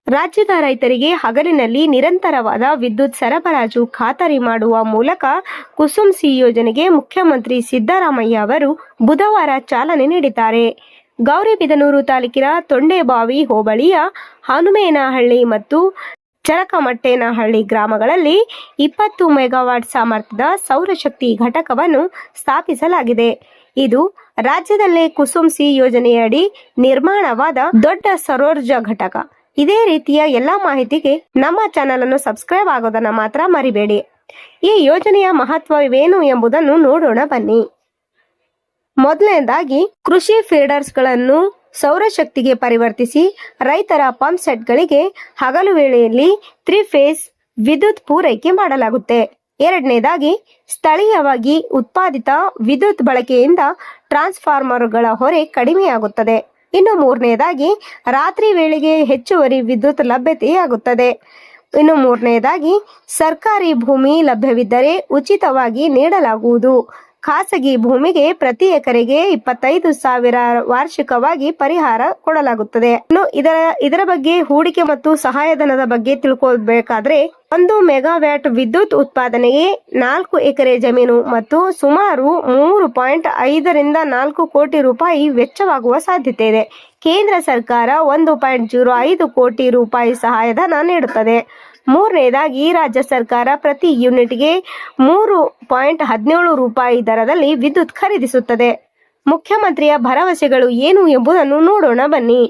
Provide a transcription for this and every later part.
ರಾಜ್ಯದ ರೈತರಿಗೆ ಹಗಲಿನಲ್ಲಿ ನಿರಂತರವಾದ ವಿದ್ಯುತ್ ಸರಬರಾಜು ಖಾತರಿ ಮಾಡುವ ಮೂಲಕ ಕುಸುಮ್ ಸಿ ಯೋಜನೆಗೆ ಮುಖ್ಯಮಂತ್ರಿ ಸಿದ್ದರಾಮಯ್ಯ ಅವರು ಬುಧವಾರ ಚಾಲನೆ ನೀಡಿದ್ದಾರೆ. ಗೌರಿಬಿದನೂರು ತಾಲೂಕಿನ ತೊಂಡೇಬಾವಿ ಹೋಬಳಿಯ ಹನುಮೇನಹಳ್ಳಿ ಮತ್ತು ಚರಕಮಟ್ಟೇನಹಳ್ಳಿ ಗ್ರಾಮಗಳಲ್ಲಿ 20 ಮೆಗಾವಾಟ್ ಸಾಮರ್ಥ್ಯದ ಸೌರಶಕ್ತಿ ಘಟಕವನ್ನು ಸ್ಥಾಪಿಸಲಾಗಿದೆ. ಇದು ರಾಜ್ಯದಲ್ಲೇ ಕುಸುಮ್ ಸಿ ಯೋಜನೆಯಡಿ ನಿರ್ಮಾಣವಾದ ದೊಡ್ಡ ಸೌರೋರ್ಜಾ ಘಟಕ. ಇದೇ ರೀತಿಯ ಎಲ್ಲಾ ಮಾಹಿತಿಗೆ ನಮ್ಮ ಚಾನೆಲ್ ಅನ್ನು ಸಬ್ಸ್ಕ್ರೈಬ್ ಆಗೋದನ್ನ ಮಾತ್ರ ಮರಿಬೇಡಿ. ಈ ಯೋಜನೆಯ ಮಹತ್ವವೇನು ಎಂಬುದನ್ನು ನೋಡೋಣ ಬನ್ನಿ. ಮೊದಲನೇದಾಗಿ, ಕೃಷಿ ಫೀಡರ್ಸ್ಗಳನ್ನು ಸೌರಶಕ್ತಿಗೆ ಪರಿವರ್ತಿಸಿ ರೈತರ ಪಂಪ್ ಸೆಟ್ಗಳಿಗೆ ಹಗಲು ವೇಳೆಯಲ್ಲಿ 3 ಫೇಸ್ ವಿದ್ಯುತ್ ಪೂರೈಕೆ ಮಾಡಲಾಗುತ್ತೆ. ಎರಡನೇದಾಗಿ, ಸ್ಥಳೀಯವಾಗಿ ಉತ್ಪಾದಿತ ವಿದ್ಯುತ್ ಬಳಕೆಯಿಂದ ಟ್ರಾನ್ಸ್ಫಾರ್ಮರ್ಗಳ ಹೊರೆ ಕಡಿಮೆಯಾಗುತ್ತದೆ. ಇನ್ನು ಮೂರನೇದಾಗಿ, ರಾತ್ರಿ ವೇಳೆಗೆ ಹೆಚ್ಚುವರಿ ವಿದ್ಯುತ್ ಲಭ್ಯತೆಯಾಗುತ್ತದೆ. ಇನ್ನು ಮೂರನೇದಾಗಿ, ಸರ್ಕಾರಿ ಭೂಮಿ ಲಭ್ಯವಿದ್ದರೆ ಉಚಿತವಾಗಿ ನೀಡಲಾಗುವುದು. ಖಾಸಗಿ ಭೂಮಿಗೆ ಪ್ರತಿ ಎಕರೆಗೆ 25,000 ವಾರ್ಷಿಕವಾಗಿ ಪರಿಹಾರ ಕೊಡಲಾಗುತ್ತದೆ. ಇನ್ನು ಇದರ ಬಗ್ಗೆ ಹೂಡಿಕೆ ಮತ್ತು ಸಹಾಯಧನದ ಬಗ್ಗೆ ತಿಳ್ಕೊಳ್ಬೇಕಾದ್ರೆ 1 ಮೆಗಾವ್ಯಾಟ್ ವಿದ್ಯುತ್ ಉತ್ಪಾದನೆಗೆ 4 ಎಕರೆ ಜಮೀನು ಮತ್ತು ಸುಮಾರು 3.5 ರಿಂದ 4 ಕೋಟಿ ರೂಪಾಯಿ ವೆಚ್ಚವಾಗುವ ಸಾಧ್ಯತೆ ಇದೆ. ಕೇಂದ್ರ ಸರ್ಕಾರ 1.05 ಕೋಟಿ ರೂಪಾಯಿ ಸಹಾಯಧನ ನೀಡುತ್ತದೆ. ಮೂರನೇದಾಗಿ, ರಾಜ್ಯ ಸರ್ಕಾರ ಪ್ರತಿ ಯೂನಿಟ್ಗೆ 3.17 ರೂಪಾಯಿ ದರದಲ್ಲಿ ವಿದ್ಯುತ್ ಖರೀದಿಸುತ್ತದೆ. ಮುಖ್ಯಮಂತ್ರಿಯ ಭರವಸೆಗಳು ಏನು ಎಂಬುದನ್ನು ನೋಡೋಣ ಬನ್ನಿ.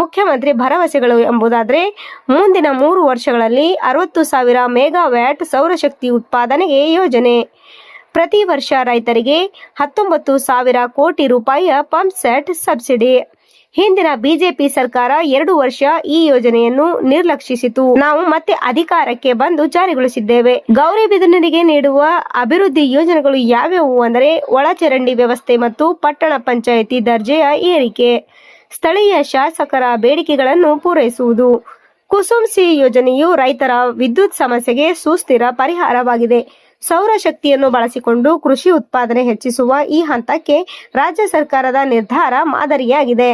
ಮುಖ್ಯಮಂತ್ರಿ ಭರವಸೆಗಳು ಎಂಬುದಾದ್ರೆ, ಮುಂದಿನ 3 ವರ್ಷಗಳಲ್ಲಿ 60,000 ಮೆಗಾವ್ಯಾಟ್ ಸೌರಶಕ್ತಿ ಉತ್ಪಾದನೆಗೆ ಯೋಜನೆ. ಪ್ರತಿ ವರ್ಷ ರೈತರಿಗೆ 19,000 ಕೋಟಿ ರೂಪಾಯಿಯ ಪಂಪ್ ಸೆಟ್ ಸಬ್ಸಿಡಿ. ಹಿಂದಿನ ಬಿಜೆಪಿ ಸರ್ಕಾರ 2 ವರ್ಷ ಈ ಯೋಜನೆಯನ್ನು ನಿರ್ಲಕ್ಷಿಸಿತು. ನಾವು ಮತ್ತೆ ಅಧಿಕಾರಕ್ಕೆ ಬಂದು ಜಾರಿಗೊಳಿಸಿದ್ದೇವೆ. ಗೌರಿಬಿದನೂರಿಗೆ ನೀಡುವ ಅಭಿವೃದ್ಧಿ ಯೋಜನೆಗಳು ಯಾವ್ಯಾವು ಅಂದರೆ, ಒಳಚರಂಡಿ ವ್ಯವಸ್ಥೆ ಮತ್ತು ಪಟ್ಟಣ ಪಂಚಾಯಿತಿ ದರ್ಜೆಯ ಏರಿಕೆ, ಸ್ಥಳೀಯ ಶಾಸಕರ ಬೇಡಿಕೆಗಳನ್ನು ಪೂರೈಸುವುದು. ಕುಸುಮ್ ಸಿ ಯೋಜನೆಯು ರೈತರ ವಿದ್ಯುತ್ ಸಮಸ್ಯೆಗೆ ಸುಸ್ಥಿರ ಪರಿಹಾರವಾಗಿದೆ. ಸೌರಶಕ್ತಿಯನ್ನು ಬಳಸಿಕೊಂಡು ಕೃಷಿ ಉತ್ಪಾದನೆ ಹೆಚ್ಚಿಸುವ ಈ ಹಂತಕ್ಕೆ ರಾಜ್ಯ ಸರ್ಕಾರದ ನಿರ್ಧಾರ ಮಾದರಿಯಾಗಿದೆ.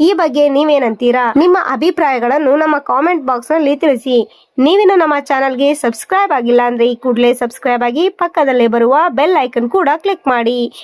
ಈ ಬಗ್ಗೆ ನೀವೇನಂತೀರಾ? ನಿಮ್ಮ ಅಭಿಪ್ರಾಯಗಳನ್ನು ನಮ್ಮ ಕಾಮೆಂಟ್ ಬಾಕ್ಸ್ ನಲ್ಲಿ ತಿಳಿಸಿ. ನೀವಿನ್ನು ನಮ್ಮ ಚಾನಲ್ಗೆ ಸಬ್ಸ್ಕ್ರೈಬ್ ಆಗಿಲ್ಲ ಅಂದ್ರೆ ಈ ಕೂಡಲೇ ಸಬ್ಸ್ಕ್ರೈಬ್ ಆಗಿ, ಪಕ್ಕದಲ್ಲೇ ಬರುವ ಬೆಲ್ ಐಕನ್ ಕೂಡ ಕ್ಲಿಕ್ ಮಾಡಿ.